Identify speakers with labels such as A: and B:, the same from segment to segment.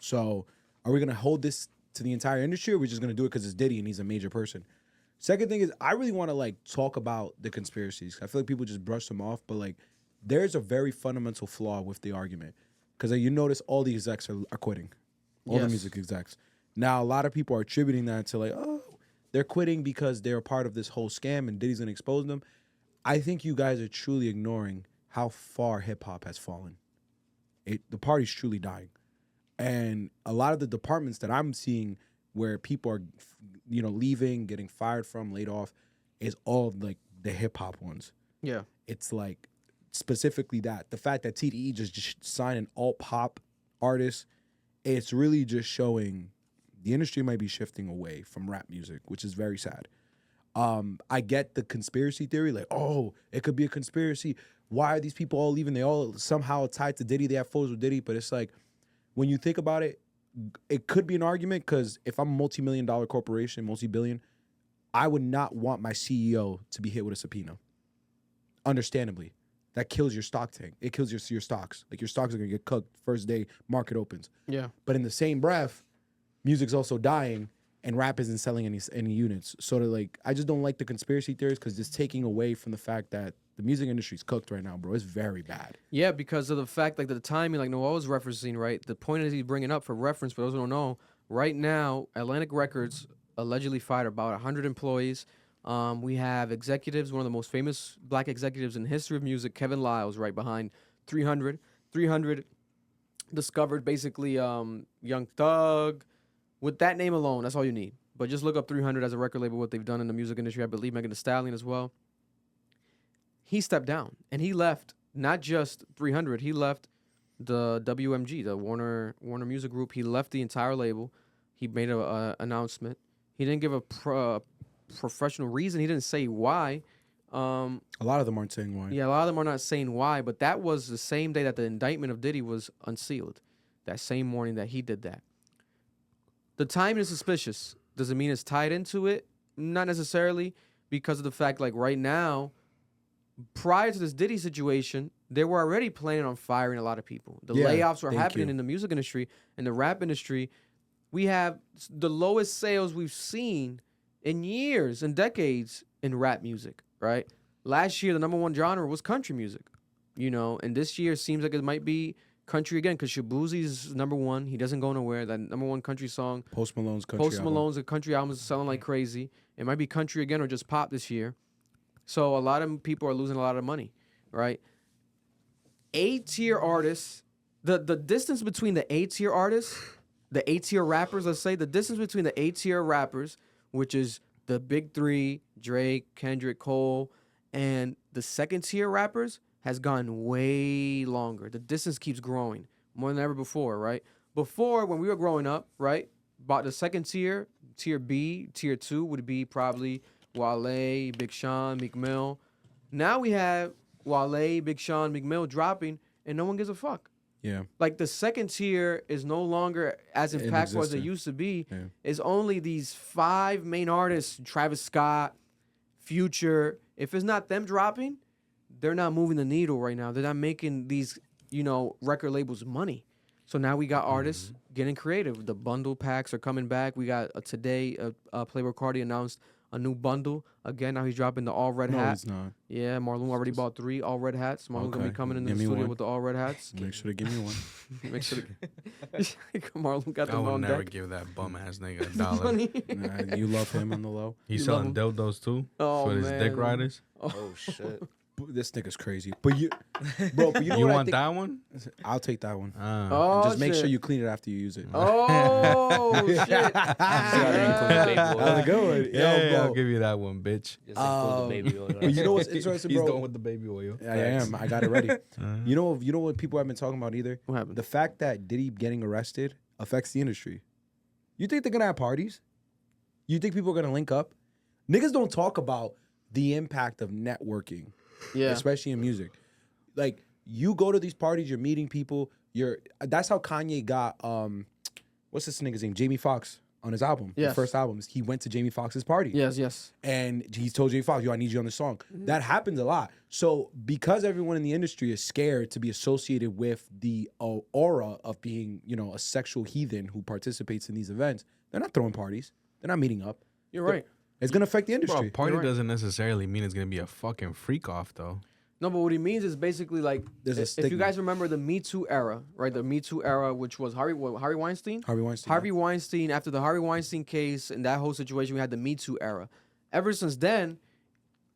A: So are we going to hold this to the entire industry, or are we just going to do it because it's Diddy and he's a major person? Second thing is, I really want to like talk about the conspiracies. I feel like people just brush them off, but like there's a very fundamental flaw with the argument. Because you notice all the execs are quitting. All the music execs. Now, a lot of people are attributing that to like, oh, they're quitting because they're a part of this whole scam and Diddy's going to expose them. I think you guys are truly ignoring how far hip-hop has fallen. The party's truly dying. And a lot of the departments that I'm seeing where people are, leaving, getting fired from, laid off, is all like the hip-hop ones.
B: Yeah.
A: It's like specifically that. The fact that TDE just signed an alt-pop artist, it's really just showing the industry might be shifting away from rap music, which is very sad. I get the conspiracy theory, like, oh, it could be a conspiracy. Why are these people all leaving? They all somehow tied to Diddy. They have photos with Diddy. But it's like, when you think about it, it could be an argument because if I'm a multi-million-dollar corporation, multi-billion, I would not want my CEO to be hit with a subpoena. Understandably. That kills your stock tank. It kills your stocks. Like, your stocks are going to get cooked first day market opens.
B: Yeah.
A: But in the same breath, music's also dying and rap isn't selling any units. So I just don't like the conspiracy theories because it's taking away from the fact that the music industry's cooked right now, bro. It's very bad.
B: Yeah, because of the fact, like the timing, like Noel was referencing, right? The point is he's bringing up for reference, for those who don't know, right now, Atlantic Records allegedly fired about 100 employees. We have executives, one of the most famous black executives in the history of music, Kevin Liles, right behind 300. 300 discovered basically Young Thug. With that name alone, that's all you need. But just look up 300 as a record label, what they've done in the music industry. I believe Megan Thee Stallion as well. He stepped down, and he left not just 300. He left the WMG, the Warner Music Group. He left the entire label. He made an announcement. He didn't give a professional reason. He didn't say why.
A: A lot of them aren't saying why.
B: Yeah, a lot of them are not saying why, but that was the same day that the indictment of Diddy was unsealed. That same morning that he did that. The timing is suspicious. Does it mean it's tied into it? Not necessarily, because of the fact, like right now, prior to this Diddy situation, they were already planning on firing a lot of people. The layoffs were happening in the music industry and the rap industry. We have the lowest sales we've seen in years and decades in rap music, right? Last year, the number one genre was country music, and this year seems like it might be country again because Shabuzi's number one. He doesn't go nowhere. That number one country song.
A: Post Malone's
B: country album is selling like crazy. It might be country again or just pop this year. So a lot of people are losing a lot of money, right? A-tier artists, the distance between the A-tier artists, the A-tier rappers, let's say, the distance between the A-tier rappers, which is the big three, Drake, Kendrick, Cole, and the second-tier rappers has gone way longer. The distance keeps growing more than ever before, right? Before, when we were growing up, right, about the second tier, tier B, tier 2 would be probably Wale, Big Sean, Meek Mill. Now we have Wale, Big Sean, Meek Mill dropping, and no one gives a fuck.
A: Yeah.
B: Like, the second tier is no longer as impactful as it used to be. Yeah. It's only these 5 main artists, Travis Scott, Future. If it's not them dropping, they're not moving the needle right now. They're not making these, record labels money. So now we got artists getting creative. The bundle packs are coming back. We got today, Playboi Carti announced a new bundle. Again, now he's dropping the all red hat.
A: No, he's not.
B: Yeah, Marlon already bought 3 all red hats. Marlon's going to be coming in the studio with the all red hats.
A: Make sure to give me one.
B: Make sure to... Marlon got them
C: on deck. I will never
B: deck.
C: give that bum-ass nigga $1.
A: Nah, you love him on the low.
C: He's selling dildos, too?
B: Oh,
C: for his dick riders?
D: Oh, shit.
A: This nigga's crazy. But you know
C: you
A: what
C: want that one?
A: I'll take that one.
B: Oh,
A: just make sure you clean it after you use it.
B: Oh, shit.
A: That's a good one.
C: Yeah, I'll give you that one, bitch.
A: You know what's interesting, bro?
C: He's done with the baby oil.
A: I am. I got it ready. You know what people have been talking about either?
B: What happened?
A: The fact that Diddy getting arrested affects the industry. You think they're going to have parties? You think people are going to link up? Niggas don't talk about the impact of networking. Yeah. Especially in music. Like, you go to these parties, you're meeting people, that's how Kanye got what's this nigga's name? Jamie Foxx. on his album.
B: Yes.
A: The first album, he went to Jamie Foxx's party.
B: Yes.
A: And he told Jamie Foxx, yo, I need you on the song. That happens a lot. So because everyone in the industry is scared to be associated with the aura of being, a sexual heathen who participates in these events, they're not throwing parties. They're not meeting up.
B: You're right.
A: It's going to affect the industry.
C: Bro, party
B: You're right.
C: doesn't necessarily mean it's gonna be a fucking freak off though.
B: No, but what he means is basically like,
A: There's a
B: if you
A: stigma.
B: guys remember the Me Too era, right? The Me Too era, which was Harvey Weinstein?
A: Harvey Weinstein.
B: Harvey Weinstein, after the Harvey Weinstein case and that whole situation, we had the Me Too era. Ever since then,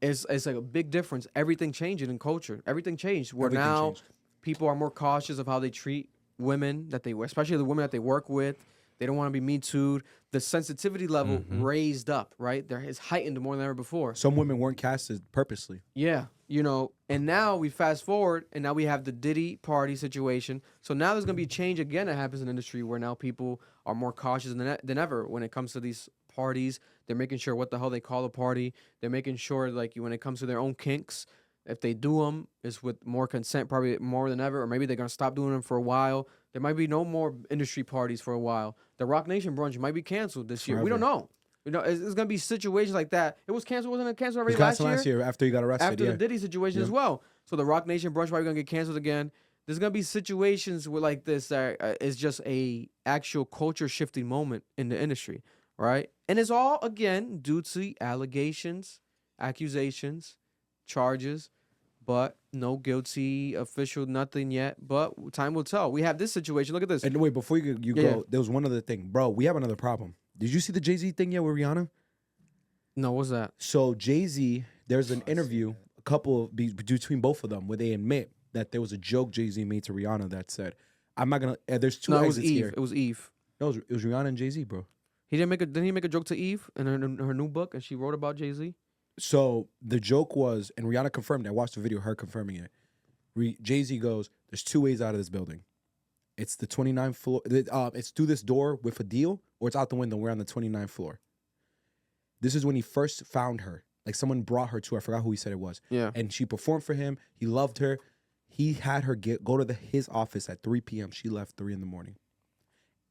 B: it's like a big difference. Everything changed in culture. Everything changed. Where
A: Everything
B: now
A: changed.
B: people are more cautious of how they treat women that they, especially the women that they work with. They don't want to be Me Too'd. The sensitivity level raised up, right? There is heightened more than ever before.
A: Some women weren't casted purposely.
B: Yeah, and now we fast forward, and now we have the Diddy party situation. So now there's gonna be a change again that happens in the industry where now people are more cautious than ever when it comes to these parties. They're making sure what the hell they call a party. They're making sure like when it comes to their own kinks, if they do them, it's with more consent, probably more than ever, or maybe they're gonna stop doing them for a while. There might be no more industry parties for a while. The Rock Nation brunch might be canceled this year. We don't know. It's gonna be situations like that. It was canceled, wasn't it canceled
A: It
B: already
A: was
B: last
A: canceled
B: year?
A: last year after he got arrested.
B: After the Diddy situation as well. So the Rock Nation brunch probably gonna get canceled again. There's gonna be situations where like this that is just a actual culture shifting moment in the industry, right? And it's all again due to allegations, accusations, charges, but no guilty official, nothing yet. But time will tell. We have this situation. Look at this.
A: And wait, before you go,
B: Yeah.
A: there was one other thing. Bro, we have another problem. Did you see the Jay-Z thing yet with Rihanna?
B: No, what's that?
A: So Jay-Z, there's an interview, between both of them, where they admit that there was a joke Jay-Z made to Rihanna that said, "I'm not gonna." There's two
B: No, it was
A: exits
B: Eve.
A: here.
B: It was Eve.
A: No, it was Rihanna and Jay-Z, bro.
B: Didn't he make a joke to Eve in her new book, and she wrote about Jay-Z?
A: So the joke was, and Rihanna confirmed it. I watched the video, her confirming it. Jay-Z goes, "There's two ways out of this building. It's the 29th floor. It's through this door with a deal, or it's out the window. We're on the 29th floor." This is when he first found her. Like someone brought her to. I forgot who he said it was.
B: Yeah.
A: And she performed for him. He loved her. He had her go to his office at 3 p.m. She left 3 a.m.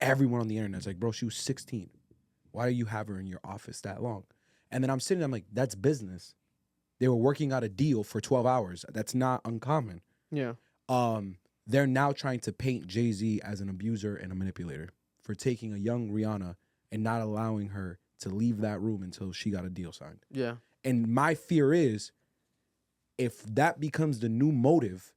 A: Everyone on the internet's like, bro, she was 16. Why do you have her in your office that long? And then I'm sitting there, I'm like, that's business. They were working out a deal for 12 hours. That's not uncommon.
B: Yeah.
A: They're now trying to paint Jay-Z as an abuser and a manipulator for taking a young Rihanna and not allowing her to leave that room until she got a deal signed.
B: Yeah.
A: And my fear is, if that becomes the new motive,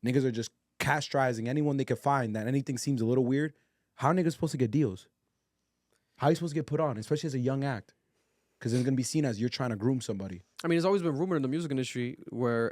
A: niggas are just castrating anyone they can find that anything seems a little weird. How are niggas supposed to get deals? How are you supposed to get put on, especially as a young act? Because it's going to be seen as you're trying to groom somebody.
B: I mean, it's always been rumored in the music industry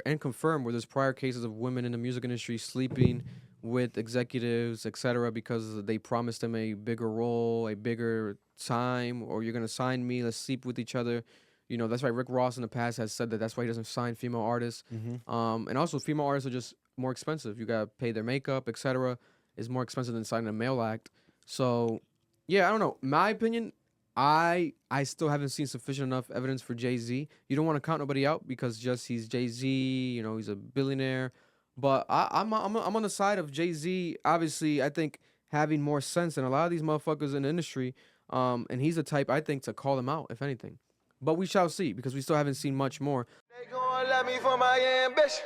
B: and confirmed where there's prior cases of women in the music industry sleeping with executives, etc., because they promised them a bigger role, a bigger time, or you're going to sign me, let's sleep with each other. That's why Rick Ross in the past has said that's why he doesn't sign female artists. And also female artists are just more expensive. You got to pay their makeup, etc. It's more expensive than signing a male act. So, yeah, I don't know. My opinion, I still haven't seen sufficient enough evidence for Jay-Z. You don't want to count nobody out because he's Jay-Z, he's a billionaire. But I'm on the side of Jay-Z. Obviously, I think having more sense than a lot of these motherfuckers in the industry. And he's the type, I think, to call them out, if anything. But we shall see because we still haven't seen much more. They gonna let me for my ambition.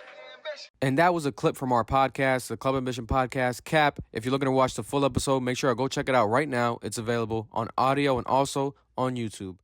B: And that was a clip from our podcast, the Club Ambition Podcast. Cap, if you're looking to watch the full episode, make sure to go check it out right now. It's available on audio and also on YouTube.